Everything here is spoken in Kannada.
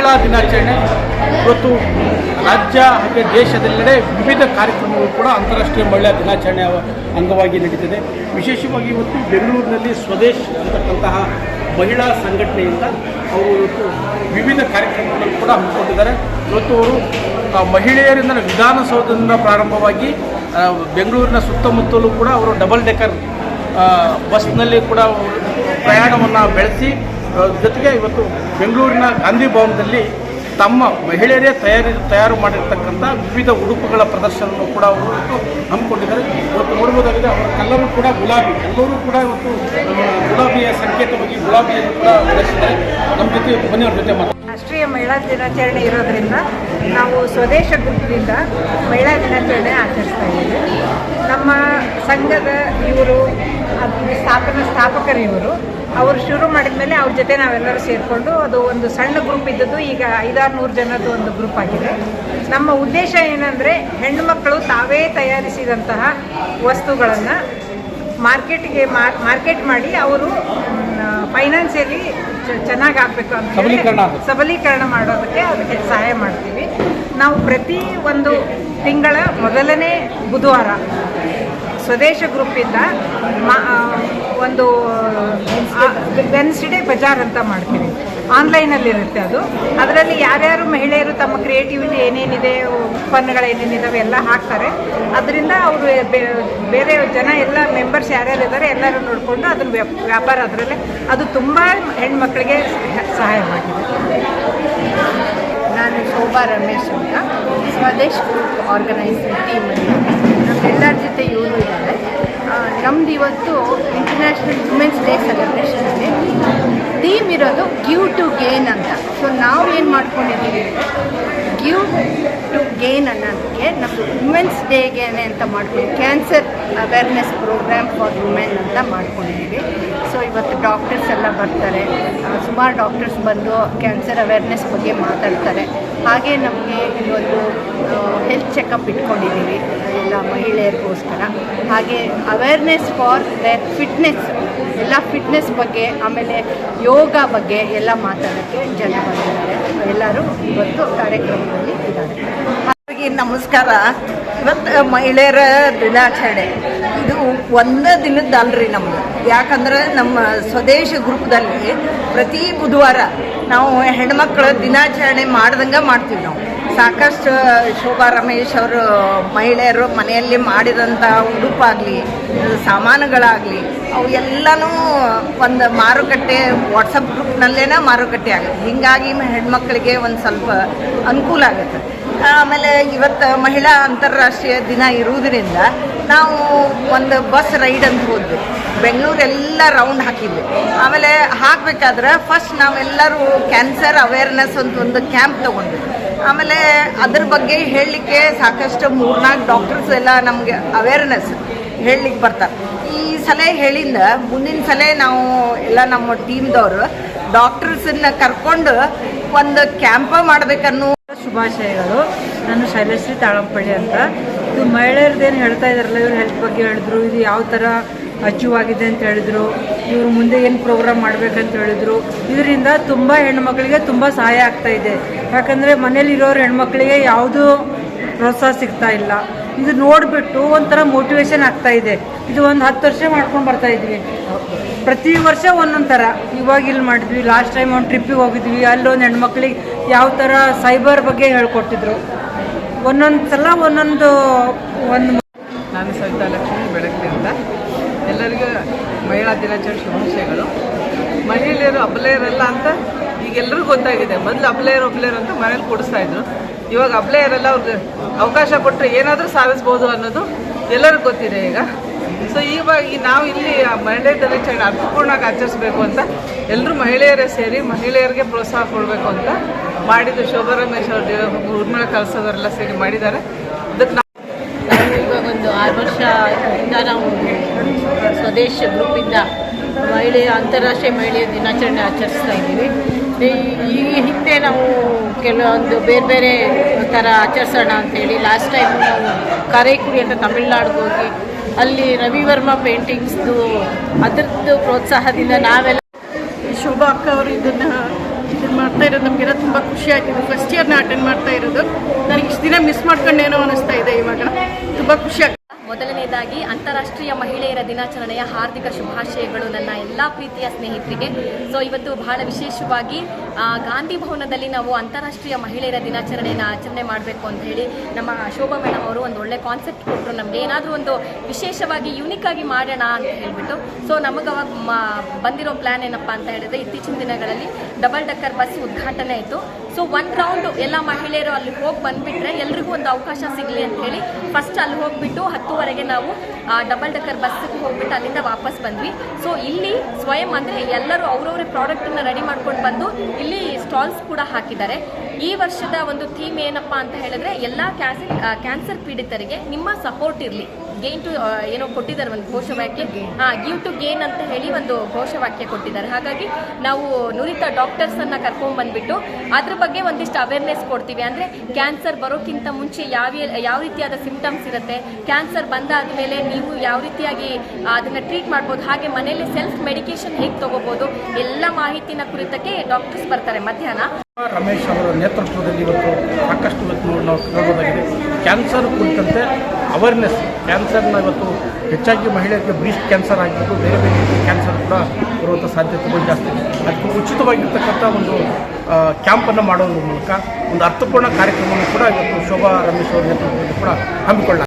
ಮಹಿಳಾ ದಿನಾಚರಣೆ ಇವತ್ತು ರಾಜ್ಯ ಹಾಗೆ ದೇಶದೆಲ್ಲೆಡೆ ವಿವಿಧ ಕಾರ್ಯಕ್ರಮಗಳು ಕೂಡ ಅಂತಾರಾಷ್ಟ್ರೀಯ ಮಹಿಳಾ ದಿನಾಚರಣೆಯ ಅಂಗವಾಗಿ ನಡೀತಿದೆ. ವಿಶೇಷವಾಗಿ ಇವತ್ತು ಬೆಂಗಳೂರಿನಲ್ಲಿ ಸ್ವದೇಶ್ ಅಂತಕ್ಕಂತಹ ಮಹಿಳಾ ಸಂಘಟನೆಯಿಂದ ಅವರು ಇವತ್ತು ವಿವಿಧ ಕಾರ್ಯಕ್ರಮಗಳನ್ನು ಕೂಡ ಹಮ್ಮಿಕೊಂಡಿದ್ದಾರೆ. ಇವತ್ತು ಅವರು ಮಹಿಳೆಯರಿಂದ ವಿಧಾನಸೌಧದಿಂದ ಪ್ರಾರಂಭವಾಗಿ ಬೆಂಗಳೂರಿನ ಸುತ್ತಮುತ್ತಲೂ ಕೂಡ ಅವರು ಡಬಲ್ ಡೆಕ್ಕರ್ ಬಸ್ನಲ್ಲಿ ಕೂಡ ಪ್ರಯಾಣವನ್ನು ಬೆಳೆಸಿ ಜೊತೆಗೆ ಇವತ್ತು ಬೆಂಗಳೂರಿನ ಗಾಂಧಿ ಭವನದಲ್ಲಿ ತಮ್ಮ ಮಹಿಳೆಯರೇ ತಯಾರು ಮಾಡಿರ್ತಕ್ಕಂಥ ವಿವಿಧ ಉಡುಪುಗಳ ಪ್ರದರ್ಶನವನ್ನು ಕೂಡ ಅವರು ಹಮ್ಮಿಕೊಂಡಿದ್ದಾರೆ. ಇವತ್ತು ನೋಡ್ಬೋದಾಗಿದೆ ಅವರೆಲ್ಲರೂ ಕೂಡ ಗುಲಾಬಿ, ಎಲ್ಲರೂ ಕೂಡ ಇವತ್ತು ಗುಲಾಬಿಯ ಸಂಕೇತವಾಗಿ ಗುಲಾಬಿಯನ್ನು ಕೂಡ ಬೆಳೆಸಿದ್ದಾರೆ. ನಮ್ಮ ಜೊತೆ ಬನ್ನಿ ಅವ್ರ ಜೊತೆ ಮಾತಾಡ್ತಾರೆ. ರಾಷ್ಟ್ರೀಯ ಮಹಿಳಾ ದಿನಾಚರಣೆ ಇರೋದ್ರಿಂದ ನಾವು ಸ್ವದೇಶ ಗುಂಪಿನಿಂದ ಮಹಿಳಾ ದಿನಾಚರಣೆ ಆಚರಿಸ್ತಾ ಇದ್ದೀವಿ. ನಮ್ಮ ಸಂಘದ ಇವರು ಸ್ಥಾಪಕರು ಇವರು. ಅವರು ಶುರು ಮಾಡಿದ ಮೇಲೆ ಅವ್ರ ಜೊತೆ ನಾವೆಲ್ಲರೂ ಸೇರಿಕೊಂಡು ಅದು ಒಂದು ಸಣ್ಣ ಗ್ರೂಪ್ ಇದ್ದದ್ದು ಈಗ 500-600 ಜನದ್ದು ಒಂದು ಗ್ರೂಪ್ ಆಗಿದೆ. ನಮ್ಮ ಉದ್ದೇಶ ಏನಂದರೆ ಹೆಣ್ಣು ಮಕ್ಕಳು ತಾವೇ ತಯಾರಿಸಿದಂತಹ ವಸ್ತುಗಳನ್ನು ಮಾರ್ಕೆಟ್ ಮಾಡಿ ಅವರು ಫೈನಾನ್ಸಿಯಲಿ ಚೆನ್ನಾಗಿ ಆಗಬೇಕು ಅಂತ ಸಬಲೀಕರಣ ಮಾಡೋದಕ್ಕೆ ಅದಕ್ಕೆ ಸಹಾಯ ಮಾಡ್ತೀವಿ. ನಾವು ಪ್ರತಿ ಒಂದು ತಿಂಗಳ ಮೊದಲನೇ ಬುಧವಾರ ಸ್ವದೇಶ ಗ್ರೂಪಿಂದ ಒಂದು ವೆನ್ಸ್ಡೇ ಬಜಾರ್ ಅಂತ ಮಾಡ್ತೀವಿ. ಆನ್ಲೈನಲ್ಲಿರುತ್ತೆ ಅದು. ಅದರಲ್ಲಿ ಯಾರ್ಯಾರು ಮಹಿಳೆಯರು ತಮ್ಮ ಕ್ರಿಯೇಟಿವಿಟಿ ಏನೇನಿದೆ, ಉತ್ಪನ್ನಗಳೇನೇನಿದ್ದಾವೆ ಎಲ್ಲ ಹಾಕ್ತಾರೆ. ಅದರಿಂದ ಅವರು ಬೇರೆ ಜನ ಎಲ್ಲ ಮೆಂಬರ್ಸ್ ಯಾರ್ಯಾರು ಇದ್ದಾರೆ ಎಲ್ಲರೂ ನೋಡಿಕೊಂಡು ಅದನ್ನು ವ್ಯಾಪಾರ ಅದರಲ್ಲೇ ಅದು ತುಂಬ ಹೆಣ್ಮಕ್ಳಿಗೆ ಸಹಾಯವಾಗಿದೆ. ನಾನು ಶೋಭಾ ರಮೇಶ್ ಅಂತ ಸ್ವದೇಶ್ ಗ್ರೂಪ್ ಆರ್ಗನೈಸಿಂಗ್ ಟೀಮಲ್ಲಿ ನಮ್ಮೆಲ್ಲರ ಜೊತೆ ಇವರು ಇದ್ದಾರೆ. ನಮ್ದು ಇವತ್ತು ಇಂಟರ್ನ್ಯಾಷನಲ್ ವುಮೆನ್ಸ್ ಡೇ ಸೆಲೆಬ್ರೇಷನಲ್ಲಿ ಥೀಮ್ ಇರೋದು ಗಿವ್ ಟು ಗೇನ್ ಅಂತ. ಸೊ ನಾವು ಏನು ಮಾಡ್ಕೊಂಡಿದ್ದೀವಿ ಗಿವ್ ಟು ಗೇನ್ ಅನ್ನೋದಕ್ಕೆ ನಮ್ಮದು ವುಮೆನ್ಸ್ ಡೇಗೆ ಅಂತ ಮಾಡ್ತೀವಿ. Cancer awareness program for women ಅಂತ ಮಾಡ್ಕೊಂಡಿದ್ದೀವಿ. ಸೊ ಇವತ್ತು ಡಾಕ್ಟರ್ಸ್ ಎಲ್ಲ ಬರ್ತಾರೆ, ಸುಮಾರು ಡಾಕ್ಟರ್ಸ್ ಬಂದು ಕ್ಯಾನ್ಸರ್ ಅವೇರ್ನೆಸ್ ಬಗ್ಗೆ ಮಾತಾಡ್ತಾರೆ. ಹಾಗೆ ನಮಗೆ ಒಂದು ಹೆಲ್ತ್ ಚೆಕಪ್ ಇಟ್ಕೊಂಡಿದ್ದೀವಿ ಎಲ್ಲ ಮಹಿಳೆಯರಿಗೋಸ್ಕರ. ಹಾಗೆ ಅವೇರ್ನೆಸ್ ಫಾರ್ ದೇರ್ ಫಿಟ್ನೆಸ್, ಎಲ್ಲ ಫಿಟ್ನೆಸ್ ಬಗ್ಗೆ, ಆಮೇಲೆ ಯೋಗ ಬಗ್ಗೆ ಎಲ್ಲ ಮಾತಾಡೋಕ್ಕೆ ಜನ ಬಂದಿದ್ದಾರೆ. ಎಲ್ಲರೂ ಇವತ್ತು ಕಾರ್ಯಕ್ರಮದಲ್ಲಿ ಇದ್ದಾರೆ. ಹಾಗಾಗಿ ನಮಸ್ಕಾರ. ಇವತ್ತು ಮಹಿಳೆಯರ ದಿನಾಚರಣೆ ಇದು ಒಂದೇ ದಿನದ್ದಲ್ರಿ ನಮ್ಮದು. ಯಾಕಂದ್ರೆ ನಮ್ಮ ಸ್ವದೇಶ ಗ್ರೂಪ್ದಲ್ಲಿ ಪ್ರತಿ ಬುಧವಾರ ನಾವು ಹೆಣ್ಮಕ್ಳ ದಿನಾಚರಣೆ ಮಾಡ್ದಂಗೆ ಮಾಡ್ತೀವಿ. ನಾವು ಸಾಕಷ್ಟು ಶೋಭಾ ರಮೇಶ್ ಅವರು ಮಹಿಳೆಯರು ಮನೆಯಲ್ಲಿ ಮಾಡಿದಂಥ ಉಡುಪಾಗಲಿ ಸಾಮಾನುಗಳಾಗಲಿ ಅವು ಎಲ್ಲನೂ ಒಂದು ಮಾರುಕಟ್ಟೆ ವಾಟ್ಸಪ್ ಗ್ರೂಪ್ನಲ್ಲೇ ಮಾರುಕಟ್ಟೆ ಆಗುತ್ತೆ. ಹೀಗಾಗಿ ಹೆಣ್ಮಕ್ಳಿಗೆ ಒಂದು ಸ್ವಲ್ಪ ಅನುಕೂಲ ಆಗುತ್ತೆ. ಆಮೇಲೆ ಇವತ್ತು ಮಹಿಳಾ ಅಂತಾರಾಷ್ಟ್ರೀಯ ದಿನ ಇರುವುದರಿಂದ ನಾವು ಒಂದು ಬಸ್ ರೈಡ್ ಅಂತ ಹೋದ್ವಿ. ಬೆಂಗಳೂರೆಲ್ಲ ರೌಂಡ್ ಹಾಕಿದ್ವಿ. ಆಮೇಲೆ ಹಾಕಬೇಕಾದ್ರೆ ಫಸ್ಟ್ ನಾವೆಲ್ಲರೂ ಕ್ಯಾನ್ಸರ್ ಅವೇರ್ನೆಸ್ ಅಂತ ಒಂದು ಕ್ಯಾಂಪ್ ತೊಗೊಂಡ್ವಿ. ಆಮೇಲೆ ಅದ್ರ ಬಗ್ಗೆ ಹೇಳಲಿಕ್ಕೆ ಸಾಕಷ್ಟು 3-4 ಡಾಕ್ಟರ್ಸ್ ಎಲ್ಲ ನಮಗೆ ಅವೇರ್ನೆಸ್ ಹೇಳಲಿಕ್ಕೆ ಬರ್ತಾರೆ. ಈ ಸಲ ಹೇಳಿಂದ ಮುಂದಿನ ಸಲ ನಾವು ಎಲ್ಲ ನಮ್ಮ ಟೀಮ್ದವರು ಡಾಕ್ಟರ್ಸನ್ನ ಕರ್ಕೊಂಡು ಒಂದು ಕ್ಯಾಂಪ ಮಾಡಬೇಕನ್ನೋ ಶುಭಾಶಯಗಳು. ನಾನು ಶೈಲಶ್ರೀ ತಾಳಂಪಳ್ಳಿ ಅಂತ. ಇದು ಮಹಿಳೆಯರದ್ದೇನು ಹೇಳ್ತಾ ಇದ್ದಾರಲ್ಲ, ಇವ್ರು ಹೆಲ್ತ್ ಬಗ್ಗೆ ಹೇಳಿದ್ರು, ಇದು ಯಾವ ಥರ ಅಚೀವ್ ಆಗಿದೆ ಅಂತ ಹೇಳಿದ್ರು, ಇವರು ಮುಂದೆ ಏನು ಪ್ರೋಗ್ರಾಮ್ ಮಾಡಬೇಕಂತ ಹೇಳಿದ್ರು. ಇದರಿಂದ ತುಂಬ ಹೆಣ್ಮಕ್ಳಿಗೆ ತುಂಬ ಸಹಾಯ ಆಗ್ತಾ ಇದೆ. ಯಾಕಂದರೆ ಮನೇಲಿರೋರು ಹೆಣ್ಮಕ್ಳಿಗೆ ಯಾವುದೂ ಪ್ರೋತ್ಸಾಹ ಸಿಗ್ತಾ ಇಲ್ಲ. ಇದು ನೋಡಿಬಿಟ್ಟು ಒಂಥರ ಮೋಟಿವೇಶನ್ ಆಗ್ತಾ ಇದೆ. ಇದು ಒಂದು 10 ವರ್ಷ ಮಾಡ್ಕೊಂಡು ಬರ್ತಾ ಇದ್ವಿ. ಪ್ರತಿ ವರ್ಷ ಒಂದೊಂದು ಥರ. ಇವಾಗ ಇಲ್ಲಿ ಮಾಡಿದ್ವಿ, ಲಾಸ್ಟ್ ಟೈಮ್ ಒಂದು ಟ್ರಿಪ್ಪಿಗೆ ಹೋಗಿದ್ವಿ. ಅಲ್ಲೊಂದು ಹೆಣ್ಮಕ್ಳಿಗೆ ಯಾವ ಥರ ಸೈಬರ್ ಬಗ್ಗೆ ಹೇಳ್ಕೊಟ್ಟಿದ್ರು. ಒಂದೊಂದು ಸಲ ಒಂದೊಂದು ಒಂದು. ನಾನು ಸವಿತಾ ಲಕ್ಷ್ಮಿ ಬೆಳಗ್ಗೆ ಅಂತ. ಎಲ್ಲರಿಗೂ ಮಹಿಳಾ ದಿನಾಚರಣೆ ಶುಭಾಶಯಗಳು. ಮಹಿಳೆಯರು ಅಬಲೆಯರಲ್ಲ ಅಂತ ಈಗೆಲ್ಲರಿಗೂ ಗೊತ್ತಾಗಿದೆ. ಮೊದಲು ಅಬಲೆಯರು ಅಂತ ಮನೇಲಿ ಕೊಡಿಸ್ತಾಯಿದ್ರು. ಇವಾಗ ಅಬಲೆಯರೆಲ್ಲ ಅವ್ರಿಗೆ ಅವಕಾಶ ಕೊಟ್ಟರೆ ಏನಾದರೂ ಸಾಧಿಸ್ಬೋದು ಅನ್ನೋದು ಎಲ್ಲರಿಗೂ ಗೊತ್ತಿದೆ ಈಗ. ಸೊ ಇವಾಗ ನಾವು ಇಲ್ಲಿ ಮಹಿಳೆ ದಿನಾಚರಣೆ ಅರ್ಥಪೂರ್ಣವಾಗಿ ಆಚರಿಸ್ಬೇಕು ಅಂತ ಎಲ್ಲರೂ ಮಹಿಳೆಯರೇ ಸೇರಿ ಮಹಿಳೆಯರಿಗೆ ಪ್ರೋತ್ಸಾಹ ಕೊಡಬೇಕು ಅಂತ ಮಾಡಿದ್ದು. ಶೋಭಾ ರಮೇಶ್ ಅವರು, ಊರ್ಮಿಳಾ ಕಲ್ಸೋದವರೆಲ್ಲ ಸೇರಿ ಮಾಡಿದ್ದಾರೆ. ಅದಕ್ಕೆ ನಾವು ಇವಾಗ ಒಂದು 6 ವರ್ಷದಿಂದ ನಾವು ಸ್ವದೇಶ ಗ್ರೂಪಿಂದ ಅಂತಾರಾಷ್ಟ್ರೀಯ ಮಹಿಳೆಯ ದಿನಾಚರಣೆ ಆಚರಿಸ್ತಾ ಇದ್ದೀವಿ. ಈ ಹಿಂದೆ ನಾವು ಕೆಲವೊಂದು ಬೇರೆ ಬೇರೆ ಥರ ಆಚರಿಸೋಣ ಅಂಥೇಳಿ ಲಾಸ್ಟ್ ಟೈಮ್ ನಾವು ಕಾರೈಕುಡಿ ಅಂತ ತಮಿಳ್ನಾಡಿಗೆ ಹೋಗಿ ಅಲ್ಲಿ ರವಿವರ್ಮ ಪೇಂಟಿಂಗ್ಸ್ದು ಅದರದ್ದು ಪ್ರೋತ್ಸಾಹದಿಂದ ನಾವೆಲ್ಲ ಶೋಭಾ ಅಕ್ಕ ಅವರು ಇದನ್ನು ಇದನ್ನು ಮಾಡ್ತಾ ಇರೋದು ನಮಗೆಲ್ಲ ತುಂಬ ಖುಷಿ ಆಗ್ತಿದೆ. ಫಸ್ಟ್ ಇಯರ್ನ ಅಟೆಂಡ್ ಮಾಡ್ತಾ ಇರೋದು. ನನಗೆ ಇಷ್ಟು ದಿನ ಮಿಸ್ ಮಾಡ್ಕೊಂಡೇನೋ ಅನ್ನಿಸ್ತಾ ಇದೆ. ಇವಾಗ ತುಂಬ ಖುಷಿ ಆಗ್ತದೆ. ಮೊದಲನೇದಾಗಿ ಅಂತಾರಾಷ್ಟ್ರೀಯ ಮಹಿಳೆಯರ ದಿನಾಚರಣೆಯ ಹಾರ್ದಿಕ ಶುಭಾಶಯಗಳು ನನ್ನ ಎಲ್ಲ ಪ್ರೀತಿಯ ಸ್ನೇಹಿತರಿಗೆ. ಸೊ ಇವತ್ತು ಬಹಳ ವಿಶೇಷವಾಗಿ ಗಾಂಧಿ ಭವನದಲ್ಲಿ ನಾವು ಅಂತಾರಾಷ್ಟ್ರೀಯ ಮಹಿಳೆಯರ ದಿನಾಚರಣೆಯನ್ನು ಆಚರಣೆ ಮಾಡಬೇಕು ಅಂತ ಹೇಳಿ ನಮ್ಮ ಶೋಭಾ ಮೇಡಮ್ ಅವರು ಒಂದು ಒಳ್ಳೆ ಕಾನ್ಸೆಪ್ಟ್ ಕೊಟ್ಟರು. ನಮಗೆ ಏನಾದರೂ ಒಂದು ವಿಶೇಷವಾಗಿ ಯೂನಿಕ್ ಆಗಿ ಮಾಡೋಣ ಅಂತ ಹೇಳಿಬಿಟ್ಟು. ಸೊ ನಮಗೆ ಅವಾಗ ಬಂದಿರೋ ಪ್ಲ್ಯಾನ್ ಏನಪ್ಪ ಅಂತ ಹೇಳಿದ್ರೆ, ಇತ್ತೀಚಿನ ದಿನಗಳಲ್ಲಿ ಡಬಲ್ ಡಕ್ಕರ್ ಬಸ್ ಉದ್ಘಾಟನೆ ಆಯಿತು. ಸೊ ಒಂದು ರೌಂಡು ಎಲ್ಲ ಮಹಿಳೆಯರು ಅಲ್ಲಿ ಹೋಗಿ ಬಂದುಬಿಟ್ರೆ ಎಲ್ರಿಗೂ ಒಂದು ಅವಕಾಶ ಸಿಗಲಿ ಅಂತ ಹೇಳಿ ಫಸ್ಟ್ ಅಲ್ಲಿ ಹೋಗಿಬಿಟ್ಟು 10:30 ನಾವು ಡಬಲ್ ಡಕ್ಕರ್ ಬಸ್ಸಿಗೆ ಹೋಗ್ಬಿಟ್ಟು ಅಲ್ಲಿಂದ ವಾಪಸ್ ಬಂದ್ವಿ. ಸೊ ಇಲ್ಲಿ ಸ್ವಯಂ ಅಂದರೆ ಎಲ್ಲರೂ ಅವ್ರವ್ರ ಪ್ರಾಡಕ್ಟನ್ನು ರೆಡಿ ಮಾಡ್ಕೊಂಡು ಬಂದು ಇಲ್ಲಿ ಸ್ಟಾಲ್ಸ್ ಕೂಡ ಹಾಕಿದ್ದಾರೆ. ಈ ವರ್ಷದ ಒಂದು ಥೀಮ್ ಏನಪ್ಪ ಅಂತ ಹೇಳಿದ್ರೆ, ಎಲ್ಲ ಕ್ಯಾನ್ಸರ್ ಪೀಡಿತರಿಗೆ ನಿಮ್ಮ ಸಪೋರ್ಟ್ ಇರಲಿ. ಗೇನ್ ಟು ಏನೋ ಕೊಟ್ಟಿದ್ದಾರೆ ಒಂದು ಘೋಷವಾಕ್ಯ, ಗಿವ್ ಟು ಗೇನ್ ಅಂತ ಹೇಳಿ ಒಂದು ಘೋಷವಾಕ್ಯ ಕೊಟ್ಟಿದ್ದಾರೆ. ಹಾಗಾಗಿ ನಾವು ನುರಿತ ಡಾಕ್ಟರ್ಸನ್ನು ಕರ್ಕೊಂಡ್ಬಂದ್ಬಿಟ್ಟು ಅದ್ರ ಬಗ್ಗೆ ಒಂದಿಷ್ಟು ಅವೇರ್ನೆಸ್ ಕೊಡ್ತೀವಿ. ಅಂದರೆ ಕ್ಯಾನ್ಸರ್ ಬರೋಕ್ಕಿಂತ ಮುಂಚೆ ಯಾವ ರೀತಿಯಾದ ಸಿಂಪ್ಟಮ್ಸ್ ಇರುತ್ತೆ, ಕ್ಯಾನ್ಸರ್ ಬಂದಾದ ಮೇಲೆ ನೀವು ಯಾವ ರೀತಿಯಾಗಿ ಅದನ್ನು ಟ್ರೀಟ್ ಮಾಡ್ಬೋದು, ಹಾಗೆ ಮನೆಯಲ್ಲಿ ಸೆಲ್ಫ್ ಮೆಡಿಕೇಶನ್ ಹೇಗೆ ತೊಗೋಬೋದು, ಎಲ್ಲ ಮಾಹಿತಿನ ಕುರಿತಕ್ಕೆ ಡಾಕ್ಟರ್ಸ್ ಬರ್ತಾರೆ ಮಧ್ಯಾಹ್ನ. ರಮೇಶ್ ಅವರ ನೇತೃತ್ವದಲ್ಲಿ ಇವತ್ತು ಸಾಕಷ್ಟು ಇವತ್ತು ನಾವು ಕಾಣಬಹುದಾಗಿದೆ. ಕ್ಯಾನ್ಸರ್ ಕುರಿತಂತೆ ಅವೇರ್ನೆಸ್, ಕ್ಯಾನ್ಸರ್ನ ಇವತ್ತು ಹೆಚ್ಚಾಗಿ ಮಹಿಳೆಯರಿಗೆ ಬ್ರೀಸ್ಟ್ ಕ್ಯಾನ್ಸರ್ ಆಗಿರ್ಬೋದು, ಬೇರೆ ಬೇರೆ ಕ್ಯಾನ್ಸರ್ ಕೂಡ ಬರುವಂಥ ಸಾಧ್ಯತೆಗಳು ಜಾಸ್ತಿ. ಅದಕ್ಕೆ ಉಚಿತವಾಗಿರ್ತಕ್ಕಂಥ ಒಂದು ಕ್ಯಾಂಪನ್ನು ಮಾಡೋದ್ರ ಮೂಲಕ ಒಂದು ಅರ್ಥಪೂರ್ಣ ಕಾರ್ಯಕ್ರಮವನ್ನು ಕೂಡ ಇವತ್ತು ಶೋಭಾ ರಮೇಶ್ ಅವರ ನೇತೃತ್ವದಲ್ಲಿ ಕೂಡ ಹಮ್ಮಿಕೊಳ್ಳಲಾಗಿದೆ.